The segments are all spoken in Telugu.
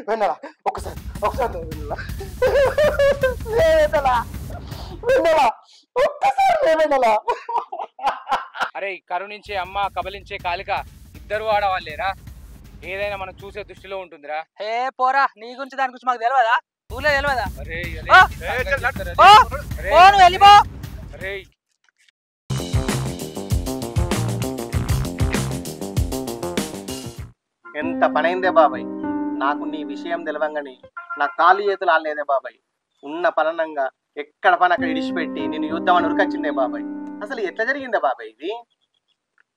వెన్నెలా ఒకసారి ఒకసారి వెన్నెలా వెన్నెలా ఒక్కసారి వెన్నెలా. అరే కరుణించే అమ్మ కబలించే కాలిక ఇద్దరు ఆడవాళ్ళేరా. ఏదైనా మనం చూసే దృష్టిలో ఉంటుందిరా. ఏ పోరా, నీ గురించి దాని గురించి మాకు తెలియదా? ఊళ్ళో తెలియదా? వెళ్ళిపో. ఎంత పనైందే బాబాయ్, నాకు నీ విషయం తెలవంగానే నా కాలు చేతులు ఆడలేదే బాబాయ్. ఉన్న పలనంగా ఎక్కడ పని అక్కడ ఇడిచిపెట్టి నేను యుద్ధం అని ఉరికొచ్చిందే బాబాయ్. అసలు ఎట్లా జరిగిందే బాబాయ్ ఇది?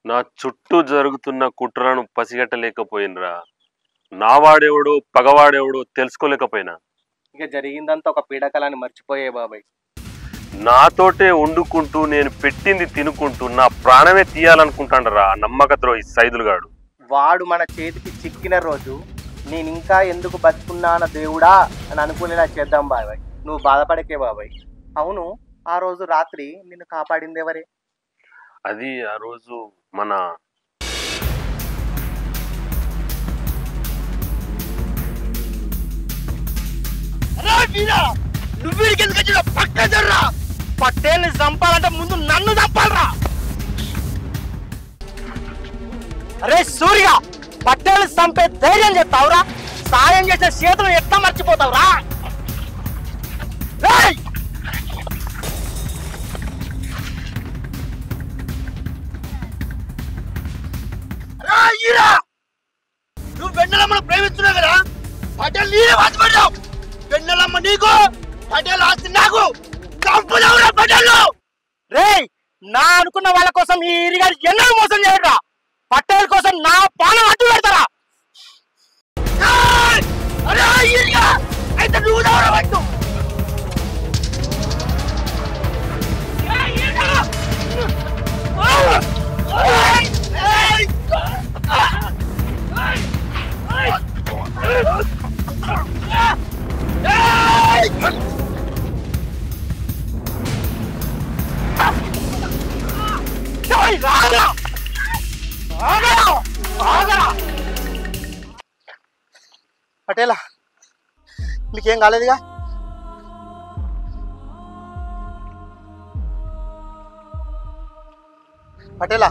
నా చుట్టూ జరుగుతున్న కుట్రను పసిగట్టలేకపోయినరా. నా వాడెవడో పగవాడెవడో తెలుసుకోలేకపోయినా. ఇక జరిగిందంతా ఒక పీడకలని మర్చిపోయే బాబాయ్. నాతోటే వండుకుంటూ నేను పెట్టింది తినుకుంటూ నా ప్రాణమే తీయాలనుకుంటాండరా నమ్మక ద్రోహి సైదులుగాడు. వాడు మన చేతికి చిక్కిన రోజు నేను ఇంకా ఎందుకు బతుకున్నాన దేవుడా అని అనుకునేలా చేద్దాం బాబాయ్. నువ్వు బాధపడకే బాబాయ్. అవును, ఆ రోజు రాత్రి నిన్ను కాపాడింది ఎవరే? అది ఆ రోజు మన పట్టేల్ని చంపాలంటే ముందు నన్ను చంపాలరా. అరే సూర్య, పట్టేల్ని చంపే ధైర్యం చెప్తావురా? సాయం చేసే చేతులు ఎట్లా మర్చిపోతావురా? నువ్వు వెన్నెలమ్మను ప్రేమిస్తున్నావు కదా, పటేల్ నీరే బాధపడ్డావు. వెన్నెలమ్మ నీకు, పటేల్ ఆస్తి నాకు. చంపుదావురా పటేల్. రే, నా అనుకున్న వాళ్ళ కోసం ఈ ఇరిగారు ఎన్నో మోసం చేయరా. పటేల్ కోసం నా పానం అడ్డు పెడతారా? అయితే నువ్వు దావరవద్దు. పటేలా, నీకేం కాలేదుగా? పటేలా,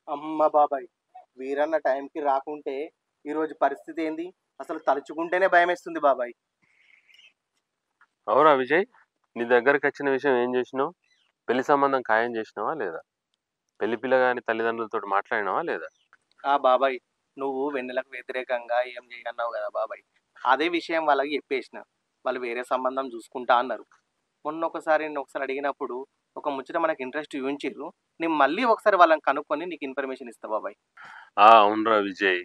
అమ్మ బాబాయ్, వీరన్న టైంకి రాకుంటే ఈరోజు పరిస్థితి ఏంది? అసలు తలుచుకుంటేనే భయం వేస్తుంది బాబాయ్. అవునా విజయ్, నీ దగ్గరకు వచ్చిన విషయం ఏం చేసినావు? పెళ్లి సంబంధం ఖాయం చేసినావా లేదా? పెళ్లి పిల్లగాని తల్లిదండ్రులతో మాట్లాడినావా లేదా? బాబాయ్, నువ్వు వెన్నెలకు వ్యతిరేకంగా ఏం చేయన్నావు కదా బాబాయ్, అదే విషయం వాళ్ళకి చెప్పేసిన. వాళ్ళు వేరే సంబంధం చూసుకుంటా అన్నారు. మొన్న ఒకసారి అడిగినప్పుడు ఒక ముచ్చట మనకి ఇంట్రెస్ట్ చూపించారు. నేను మళ్ళీ ఒకసారి వాళ్ళని కనుక్కొని నీకు ఇన్ఫర్మేషన్ ఇస్తా బాబాయ్. అవునరా విజయ్,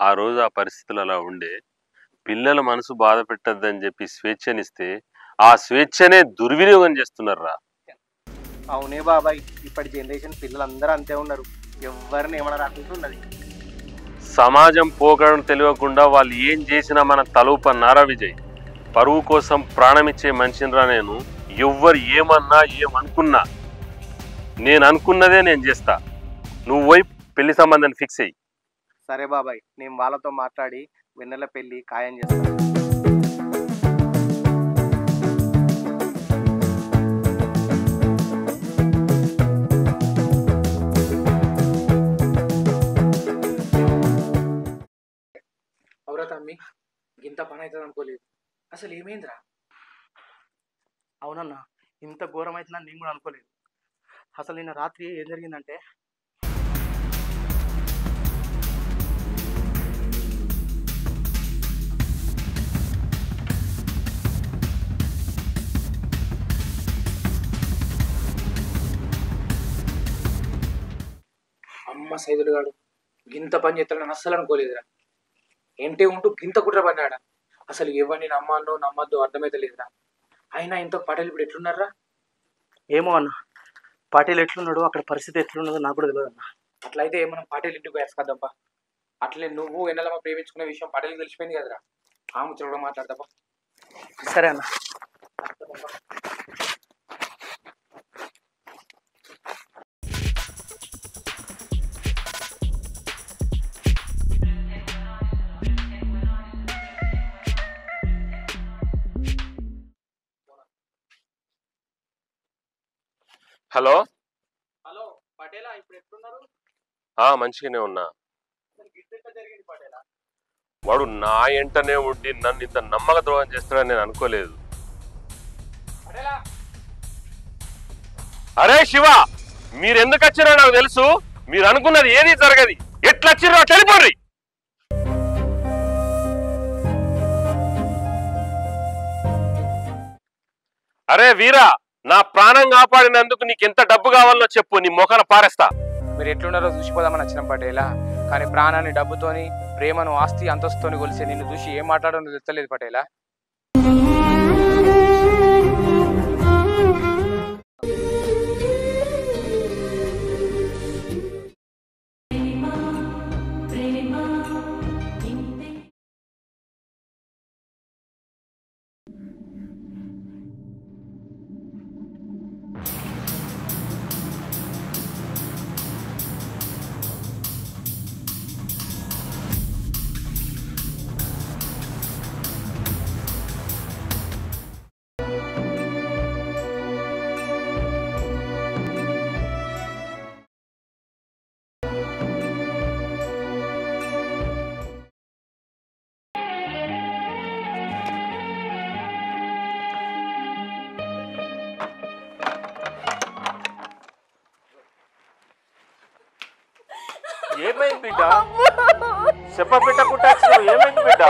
ఆ రోజు ఆ పరిస్థితులు అలా ఉండే. పిల్లల మనసు బాధ పెట్టద్దని చెప్పి స్వేచ్ఛనిస్తే ఆ స్వేచ్ఛనే దుర్వినియోగం చేస్తున్నారా. అవునే బాబాయ్, ఇప్పటి జనరేషన్ పిల్లలందరూ అంతే ఉన్నారు. ఎవరిని ఏమైనా రాకుంటున్నది. సమాజం పోకడం తెలియకుండా వాళ్ళు ఏం చేసినా మన తలూపన్నారా విజయ్. పరువు కోసం ప్రాణమిచ్చే మనిషినిరా నేను. ఎవ్వరు ఏమన్నా ఏమనుకున్నా నేను అనుకున్నదే నేను చేస్తా. నువ్వు పోయి పెళ్లి సంబంధాన్ని ఫిక్స్ అయ్యి. సరే బాబాయ్, నేను వాళ్ళతో మాట్లాడి వెన్నెల పెళ్లి ఖాయం చేస్తాను. అవురా తమ్మి, ఇంత పని అవుతుంది అనుకోలేదు. అసలు ఏమైందిరా? అవునన్నా, ఇంత ఘోరం అవుతుందని నేను కూడా అనుకోలేదు. అసలు నిన్న రాత్రి ఏం జరిగిందంటే, అమ్మ సైదులుగాడు గింత పని చేస్తాడని అస్సలు అనుకోలేదురా. ఏంటి ఉంటూ గింత కుట్ర పడ్డాడా? అసలు ఎవరిని నమ్మాలో నమ్మద్దు అర్థమైతే లేదురా. అయినా ఇంత పటేల్ ఇప్పుడు ఎట్లున్నారా? ఏమో అన్న, పటేల్ ఎట్లున్నాడు, అక్కడ పరిస్థితి ఎట్లున్నదో నాకు కూడా తెలియదు అన్న. అట్లయితే మనం పటేల్ ఇంటికి వేసుకద్దాంపా. అట్లే నువ్వు ఎన్నెలమ్మ ప్రేమించుకునే విషయం పటేల్ తెలిసిపోయింది కదరా. ఆ ముచ్చట కూడా మాట్లాడతా. సరే అన్న. హలో. హలో పటేలా, ఇప్పుడు ఎట్లున్నారు? మంచిగానే ఉన్నా. వాడు నా ఎంటనే ఉండి నన్ను ఇంత నమ్మక ద్రోహం చేస్తాడని నేను అనుకోలేదు. అరే శివ, మీరెందుకు వచ్చిరో నాకు తెలుసు. మీరు అనుకున్నది ఏది జరగది. ఎట్లా వచ్చిర్రో తెలిపోర్రి. అరే వీరా, నా ప్రాణం కాపాడినందుకు నీకెంత డబ్బు కావాలో చెప్పు, నీ మొఖాన పారేస్తా. మీరు ఎట్లున్నారో చూసిపోదామని వచ్చిన పటేలా, కానీ ప్రాణాన్ని డబ్బుతోని, ప్రేమను ఆస్తి అంతస్తుతోని కొలిసే నిన్ను చూసి ఏం మాట్లాడో తెచ్చలేదు పటేలా. ఏమైంది బిడ్డ? చెప్ప పెట్టకుండా ఏమైంది బిడ్డ?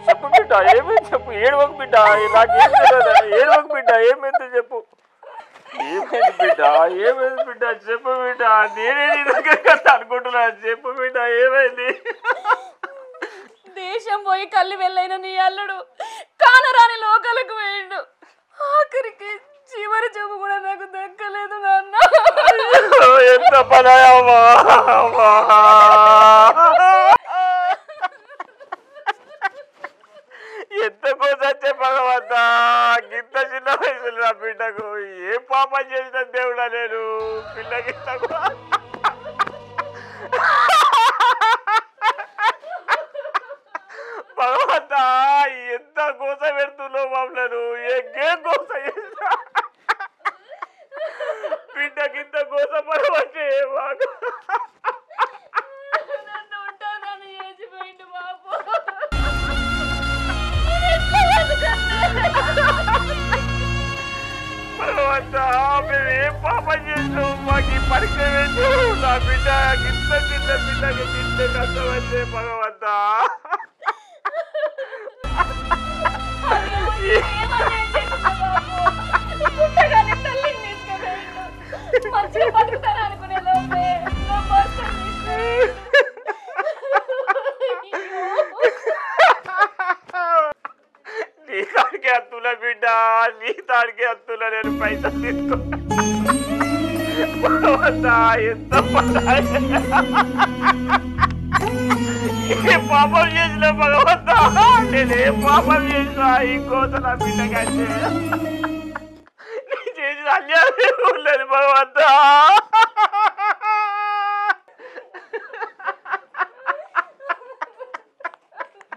చెప్పు బిడ్డ, ఏమైంది చెప్పు. ఏడవకు బిడ్డ, నాకేం తెలియదు. ఏడవకు బిడ్డ, ఏమైంది చెప్పు. ఏమైంది బిడ్డ? ఏమైంది బిడ్డ? చెప్పు బిడ్డ. నేనే నీ దగ్గర అనుకుంటున్నా. చెప్పు బిడ్డ, ఏమైంది? దేశం పోయి కళ్ళు వెళ్ళైన నీ అల్లుడు కానరాని లోకాలకు వేయండు. ఆఖరికి చివరి చూపు కూడా నాకు దక్కలేదు నాన్న. ఎంత పనాయమ్మా. ఎంత కోసొచ్చే భగవంతా, గింత చిన్న వయసులో నా బిడ్డకు ఏ పాపం చేసిన దేవుడా నేను. పిల్లకి భగవంతా, ఎంత కోస పెడుతున్నావు మమ్మలను. ఏ కోస చేసినా బిడ్డకింత కోస పడవచ్చే మాకు. నన్ను ఉంటానని చేసిపోయిండు బాబు. భగవంతా, మేము ఏం పాపం చేసావు. మాకు ఈ పరీక్ష పెట్టు. నా బిడ్డ గింత చిన్న బిడ్డకి గింత కష్టం వచ్చే భగవంతా. మంచిగా బతుకుతాను అనుకునే లోపే నీ తాడికి అత్తుల బిడ్డ, నీ తాడికి అత్తుల నేను పైసలు తీసుకున్నా. ఎంత ఏ పాపం చేసిన భగవంతా, నేను ఏ పాపం చేసినా ఇంకోత నా బిడ్డ కంటే నీ చేసిన అన్యాయం లేదు భగవంతా.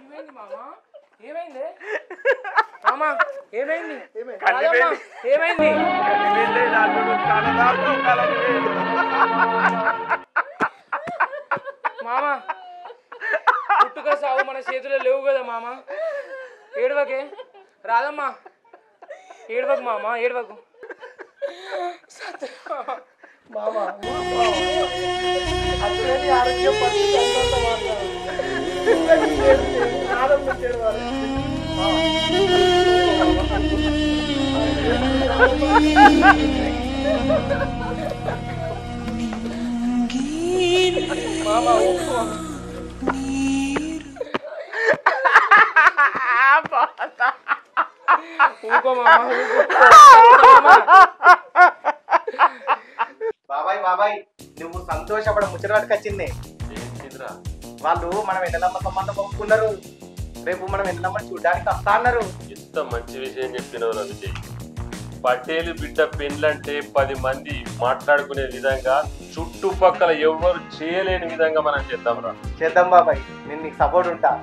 ఏమైంది మామా? ఏమైంది మామా? ఏమైంది? ఏమైంది? మామా, పుట్టుక సాగు మన చేతిలో లేవు కదా మామా. ఏడవకే రాదమ్మా. ఏడవకు మామా, ఏడవకు. ఆరోగ్యం బాబాయ్ బాబాయ్, నువ్వు సంతోషపడ ముచ్చటకి వచ్చింది. వాళ్ళు మనం ఎండలమ్మ సంబంధం ఒప్పుకున్నారు. రేపు మనం వెళ్దామని చూడడానికి వస్తా అన్నారు. ఎంత మంచి విషయం చెప్పినవు విజయ్. పటేలు బిడ్డ పెళ్ళంటే 10 మంది మాట్లాడుకునే విధంగా చుట్టుపక్కల ఎవరు చేయలేని విధంగా మనం చేద్దాం రా. చేద్దాం బాబాయ్, నేను నీకు సపోర్ట్ ఉంటా.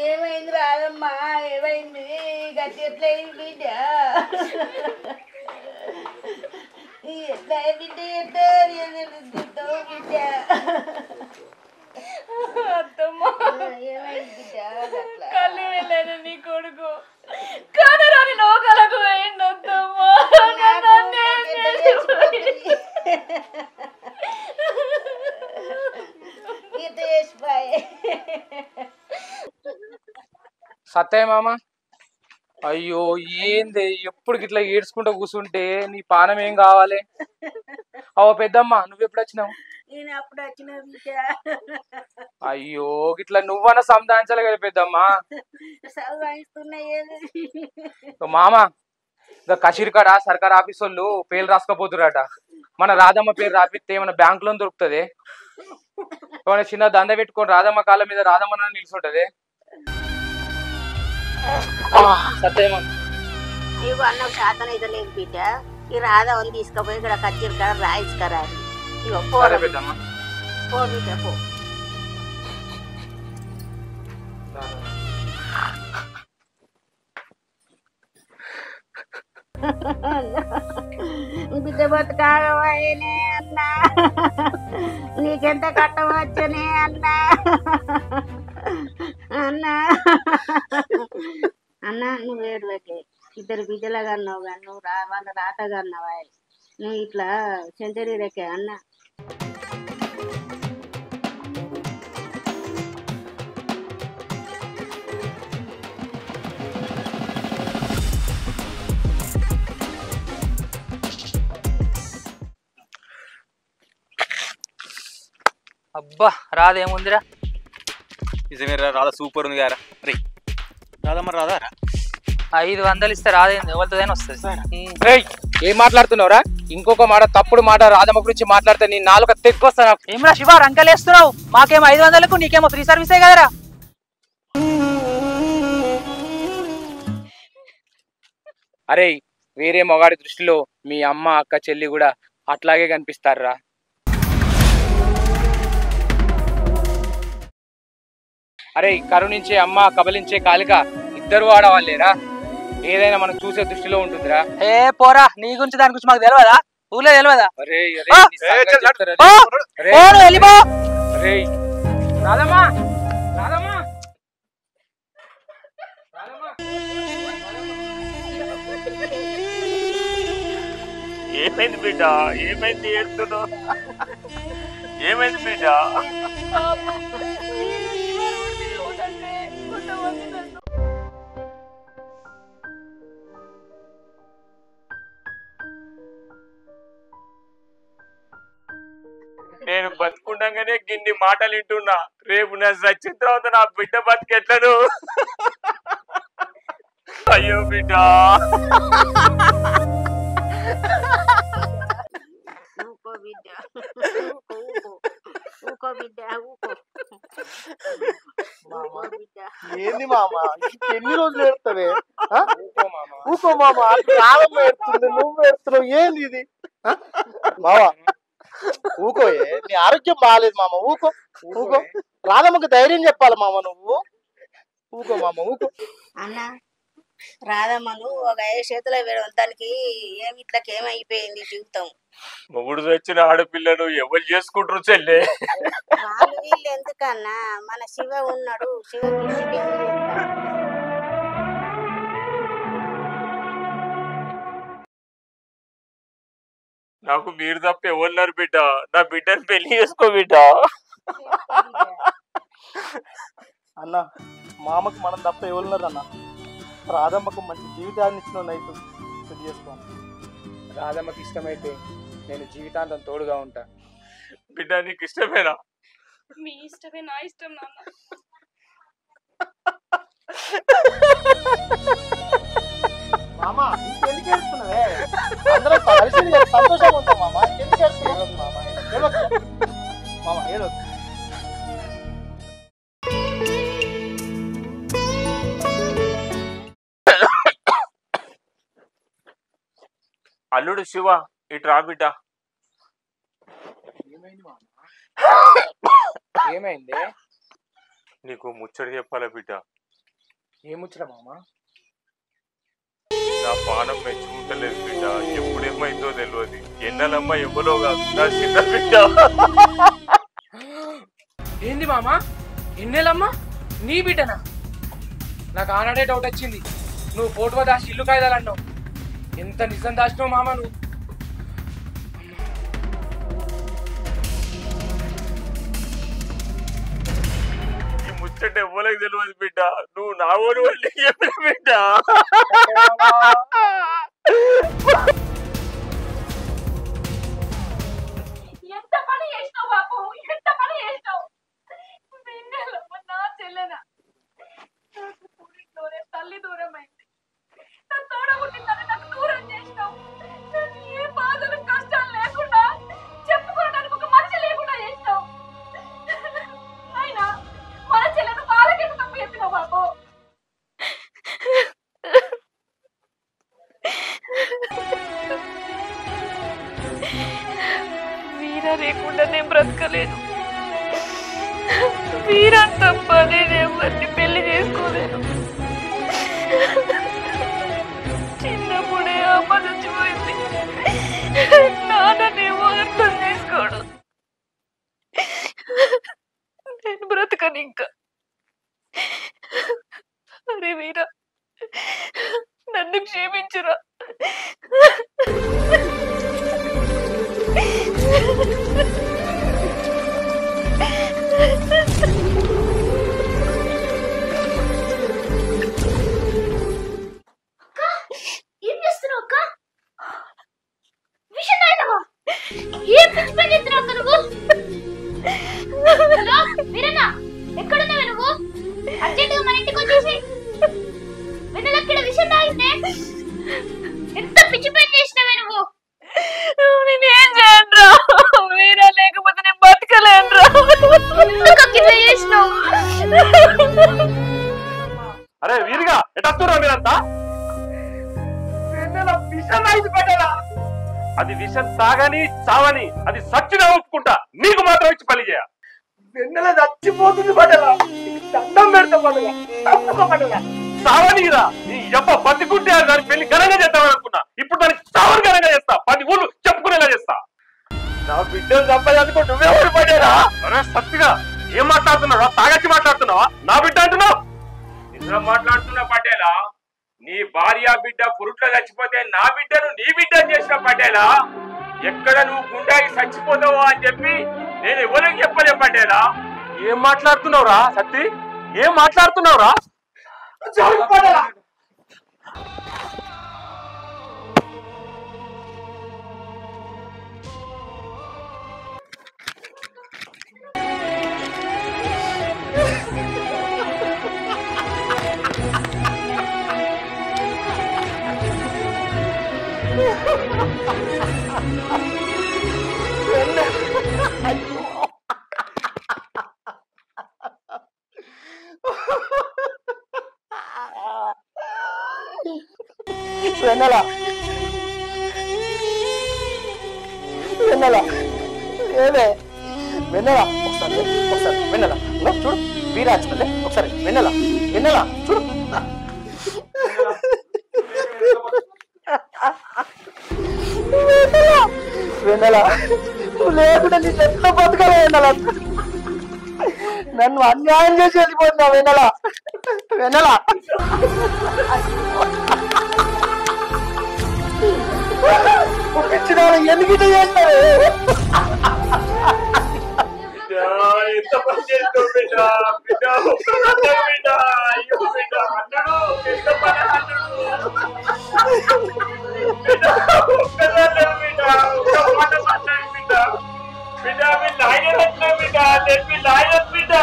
ఏమైంది రాదమ్మా? ఏమైంది? గట్టి ఎట్లా బిడ్డ? ఎట్లా బిడ్డ ఎట్టావు బిడ్డ? ఏమైంది బిడ్డ? కళ్ళు వెళ్ళాను నీ కొడుకు కానరాని లోకాలకు వేయండి అత్తమ్మా. సత్తయ్య మామ, అయ్యో ఏంది ఎప్పుడు గిట్లా ఏడ్చుకుంటూ కూర్చుంటే నీ పానం ఏం కావాలి? అవ పెద్దమ్మ, నువ్వు ఎప్పుడు వచ్చినావు? నేను అప్పుడు వచ్చిన బిడ్డ. అయ్యో గిట్లా నువ్వన్న సంధానించాలి కదా పెద్దమ్మ. మామ, ఇంకా కషీర్కాడ సర్కార్ ఆఫీస్ వాళ్ళు పేర్లు రాసుకోపోతురట. మన రాధమ్మ పేరు రాపిస్తే మన బ్యాంకులో దొరుకుతుంది. చిన్న దంద పెట్టుకొని రాధమ్మ కాళ్ళ మీద రాధమ్మ నిలుచుంటది. నీకు అన్న శాతం అయితే లేదు బిడ్డ. ఈ రాధవని తీసుకుపోయి ఇక్కడ కచ్చిరికాడ రాయించుకరా. ఇగో పో బిడ్డ పో. బిడ్డ బతుకాగవాయనే అన్నా, నీకెంత కట్టవచ్చనే అన్నా. అన్నా అన్నా నువ్వు ఏడువకే. 2 బిడ్డలుగా అన్నావు కానీ నువ్వు వాళ్ళ రాతగా అన్నావా? నువ్వు ఇట్లా సెంచరీ రెక్కే అన్నా. అబ్బా రాదేముందిరా? నిజమేరా, రాధా సూపర్ ఉంది గారా. రే రాధా, మరి రాదా 500 ఇస్తే రాదేంది, ఎవరితోదైనా వస్తుంది. ఏం మాట్లాడుతున్నావురా? ఇంకొక మాట తప్పుడు మాట రాధమ్మ గురించి మాట్లాడితే నీ నాలుక తెక్కొస్తా. ఏమరా శివ రంకలేస్తున్నావు? మాకేమో 500కు నీకేమో ఫ్రీ సర్వీసే కదరా. అరే, వేరే మగాడి దృష్టిలో మీ అమ్మ అక్క చెల్లి కూడా అట్లాగే కనిపిస్తారా? అరే, కరుణించే అమ్మ కబలించే కాలిక ఇద్దరు ఆడవాళ్ళేరా. ఏదైనా మనం చూసే దృష్టిలో ఉంటుందిరా. ఏ పోరా, నీ గురించి దాని గురించి మాకు తెలియదా? ఊళ్ళో తెలియదా? రాధమ్మా, ఏమైంది బిడ్డ? ఏమైంది ఏడుతున్నావు? ఏమైంది బిడ్డ? నేను బతుకుండగానే గిన్ని మాటలు వింటున్నా. రేపు నా చచ్చిన తర్వాత నా బిడ్డ బతికెట్లను? అయ్యో బిడ్డ. ఏంది మామ, ఎన్ని రోజులు ఏడుతావే? ఊకో మామ, రాధమ్మ ఏడుతుంది, నువ్వు ఏడుతున్నావు, ఏంది ఇది మావా? ఊకోయే, నీ ఆరోగ్యం బాగాలేదు మామ, ఊకో ఊకో. రాధమ్మకి ధైర్యం చెప్పాలి మామ నువ్వు. ఊకో మామ, ఊకో. అన్న రాధమ్మను ఒక చేతిలో వేయడం దానికి ఏమి ఇట్లకేమైపోయింది జీవితం. మొగుడు వచ్చిన ఆడపిల్లను ఎవరు చేసుకుంటారు చెల్లె? వాళ్ళు వీళ్ళు ఎందుకన్నా, మన శివ ఉన్నాడు, శివకి నాకు మీరు తప్ప ఎవరున్నారు బిడ్డ? నా బిడ్డను పెళ్లి చేసుకో బిడ్డ. అన్న మామకు మనం తప్ప ఎవరున్నారు అన్న? రాధమ్మకు మంచి జీవితాన్ని ఇచ్చిన నైట్ పెళ్లి చేసుకోవాలి. రాధమ్మకి ఇష్టమైతే నేను జీవితాంతం తోడుగా ఉంటా. బిడ్డ నీకు ఇష్టమేనా? మీ ఇష్టమే నా ఇష్టం నాన్న. మామ ఎందుకు ఏడుస్తున్నావే? అందరం కలిసి సంతోషంగా ఉంటాం మామ. ఎందుకు ఏడుస్తున్నావు మామ? మామ ఏడొద్దు. అల్లుడు శివ ఇటు రా బిడ్డ. ఏమైంది? నీకు ముచ్చట చెప్పాలా బిడ్డ? ఏముచ్చట మామ? నా పానం మెచ్చుకుంటలేదు బిడ్డ. ఎప్పుడేమైందో తెలియదు. ఎన్నెలమ్మ ఎవరో కాదు, నా చిన్న బిడ్డ. ఏంది మామ? ఎన్నెలమ్మా? నీ బిడ్డనా? నాకు ఆనాడే డౌట్ వచ్చింది. నువ్వు ఫోటో దాచి ఇల్లు కాయిదాలు అన్నావు. ఎంత నిజం దాచినావు మామ నువ్వు. ఈ ముచ్చట ఎవరికి తెలియదు బిడ్డ. నువ్వు నా ఓడి వాళ్ళు చెప్పిన బిడ్డ. ఎంత పని చేసినావు బాబు, ఎంత పని చేసినావు. నా చెల్లెనా తల్లి దూరం అయింది, నా తోడబుట్టిందని నాకు దూరం చేసినావు. ఏ బాధలు కష్టాలు లేకుండా చెప్పుకోవడానికి ఒక మనిషి లేకుండా చేసినావు. అయినా మన చెల్లెను బాధకెంత తప్పు చెప్పినావు బాబు. వీరా లేకుండా నేను బ్రతకలేను. వీరా తప్ప నేను ఎవరిని పెళ్లి చేసుకోలేను. చిన్నప్పుడే అమ్మ చచ్చిపోయింది. నాన్ననేమో అర్థం చేసుకోడు. నేను బ్రతకను ఇంకా. అరే వీరా, నన్ను క్షమించురా. ఏం చేస్తున్నావు అక్క? విషయం నాయనవా? ఏం పిచ్చి పని చేస్తున్నావు అక్క నువ్వు? హలో వీరన్న, ఎక్కడున్నావే నువ్వు? అర్జెంటుగా మన ఇంటికి వచ్చేసి. వెన్నెలక్కడ విషయం తాగిందే. ఎంత పిచ్చి పని చేసినావే నువ్వు? నేనేం చేయనురా? వీరా లేకపోతే నేను బతకలేనురా. ఎందుకు అక్క ఇట్లా చేసినావు? అరే వీరిగా ఎట్టరా మీరంతా? అది విషం తాగని చావని అది సచ్చినా ఒప్పుకుంటా. నీకు మాత్రం ఇచ్చి పని చేయ. వెన్నెల చచ్చిపోతుంది పడలా, దండం పెడతా పడలా, తప్పుకో పడలా. చావనిరా నీ ఎప్ప బతికుంటే దాని పెళ్లి ఘనంగా చేద్దామని అనుకున్నా. ఇప్పుడు దానికి చావని ఘనంగా చేస్తా. 10 ఊళ్ళు చెప్పుకునేలా చేస్తా. నా బిడ్డలు తప్పదనుకో నువ్వెవరు పడేరా? అరే సత్తిగా ఏం మాట్లాడుతున్నావా? తాగచ్చి మాట్లాడుతున్నావా? నా బిడ్డ అంటున్నావు? నిజం మాట్లాడుతున్నా పటేలా. నీ భార్య బిడ్డ పురుట్లో చచ్చిపోతే నా బిడ్డను నీ బిడ్డ చేసిన పటేలా. ఎక్కడ నువ్వు గుండాకి చచ్చిపోతావో అని చెప్పి నేను ఎవరికి చెప్పలే పటేలా. ఏం మాట్లాడుతున్నావురా సత్తి? ఏం మాట్లాడుతున్నావురా? వెన్నెల వెన్నెల ఏదే వెన్నెల ఒకసారి వెన్నెల చూడు వీరాజ్ ఒకసారి వెన్నెల చూడు. వెన్నెల నువ్వు లేకుండా నీ ఎట్లా బతకాలి వెన్నెల నన్ను అన్యాయం చేసి వెళ్ళిపోతున్నావు వెన్నెల వెన్నెల పిచ్చిన ఎందుకు ఇట్లా చేస్తారు ఎంత పని చేస్తావు బిడ్డ బిడ్డ బిడ్డ అయ్యో బిడ్డ అన్నాడు ఎంత పని అన్నాడు బిడ్డ ఒక్కదాన్నే బిడ్డ ఒక్క మాట మాట్లాడు బిడ్డ బిడ్డ మీ లాయర్ వచ్చిన బిడ్డ నేను మీ లాయర్ బిడ్డ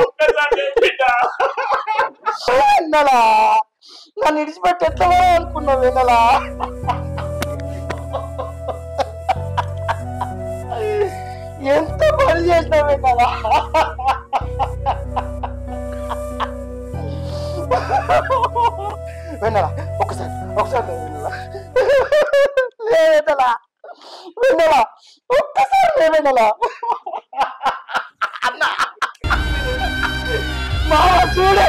ఒక్కదాన్నే బిడ్డ వెన్నెల నన్ను ఇడిచిపెట్టి ఎట్లా అనుకున్నావు వెన్నెల ఎంత పని చేసినావే కదా వెన్నెల ఒకసారి లేదలా వెన్నెల ఒక్కసారి లేవెన్నెల అన్నా మా చూడే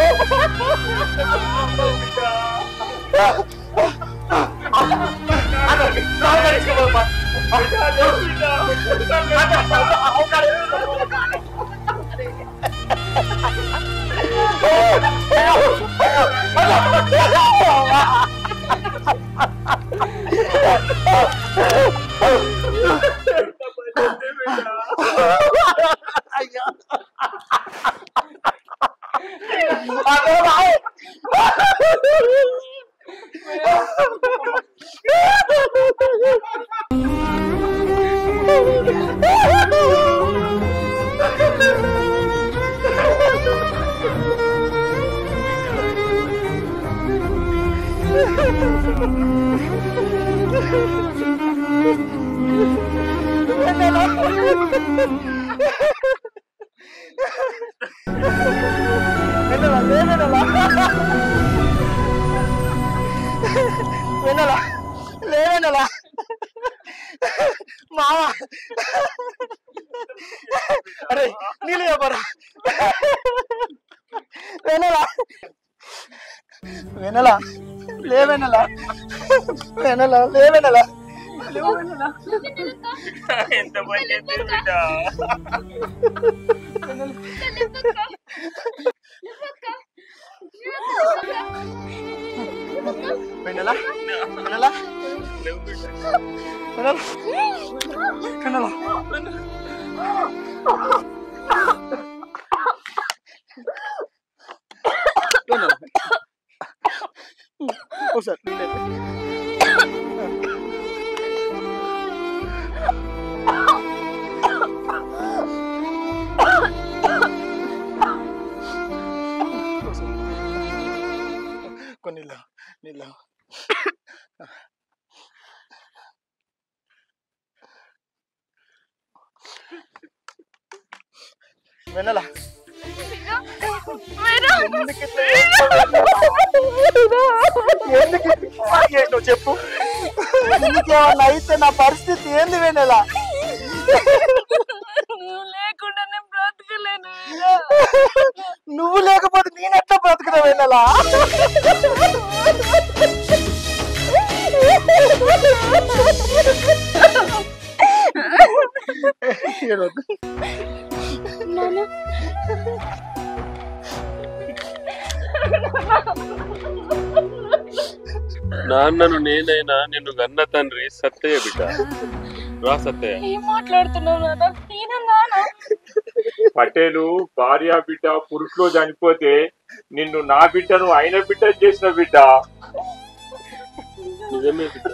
లేవెన్నెల మావా అరే నీళ్ళు చెప్పరా వెన్నెల వెన్నెల లేవెన్నెల వెన్నెల లేవెన్నెల ఎంత పని చేస్తావు బిడ్డ వెన్నెల వెన్నెల వెన్నెల ఒకసారి కొన్ని నీళ్ళ వెన్నెల ఎందుకు చెప్పు ఎందుకేమన్నా అయితే నా పరిస్థితి ఏంది వెన్నెల లేకుండా నేను బ్రతకలేను నువ్వు లేకపోతే నేనెట్లా బ్రతుకుతా వెన్నెల నాన్నను నేనైనా నిన్ను కన్న తండ్రి సత్తయ్య బిడ్డ రా సత్తయ్య. ఏం మాట్లాడుతున్నావు నాన్న నేనన్నా పటేలు భార్య బిడ్డ పురుషులో చనిపోతే నిన్ను నా బిడ్డను ఆయన బిడ్డ చేసిన బిడ్డ నిజమే బిడ్డ.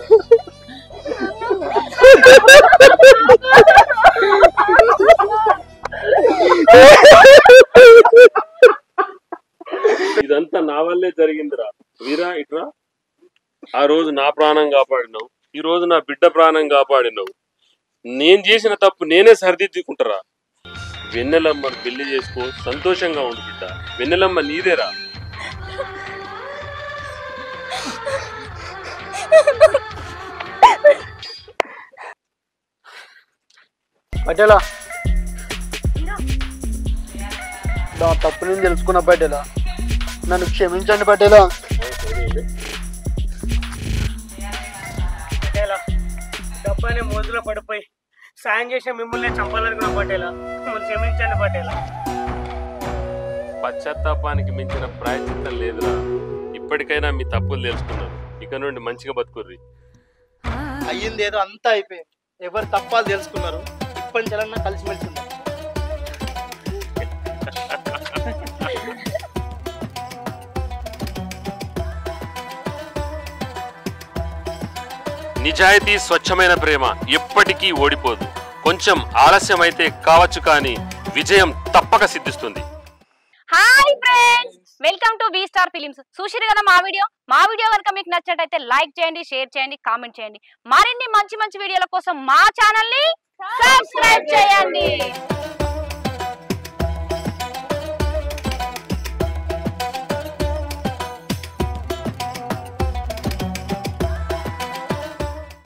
ఇదంతా నా వల్లే జరిగిందిరా వీరా ఇట్రా. ఆ రోజు నా ప్రాణం కాపాడినావు, ఈ రోజు నా బిడ్డ ప్రాణం కాపాడినావు. నేను చేసిన తప్పు నేనే సరిదిద్దుకుంటారా. వెన్నెలమ్మను పెళ్లి చేసుకో, సంతోషంగా ఉండు బిడ్డ. వెన్నెలమ్మ నీదేరా. పటేలా నా తప్పు నేను తెలుసుకున్న పటేలా నన్ను క్షమించండి పటేలా. అనే మోజులో పడిపోయి సాయం చేసిన మిమ్మల్ని చంపాలనుకున్న పటేలా, మిమ్మల్ని క్షమించండి పటేలా. పశ్చాత్తాపానికి మించిన ప్రాయశ్చిత్తం లేదురా. ఇప్పటికైనా మీ తప్పులు తెలుసుకున్నారు. ఇక నుండి మంచిగా బతుకుర్రి. అయ్యింది ఏదో అంతా అయిపోయింది. ఎవరు తప్పాలు తెలుసుకున్నారు. ఇప్పటి నుంచి కలిసిమెలిసి ఉన్నారు. నిజాయితీ స్వచ్ఛమైన ప్రేమ ఎప్పటికీ ఓడిపోదు. కొంచెం ఆలస్యమైతే కావచ్చు, కానీ విజయం తప్పక సిద్ధిస్తుంది. Hi friends, welcome to V Star Films. చూసిరు కదా మా వీడియో కనుక మీకు నచ్చినట్టయితే లైక్ చేయండి, షేర్ చేయండి, కామెంట్ చేయండి. మరిన్ని మంచి మంచి వీడియోల కోసం మా ఛానల్ ని సబ్స్క్రైబ్ చేయండి.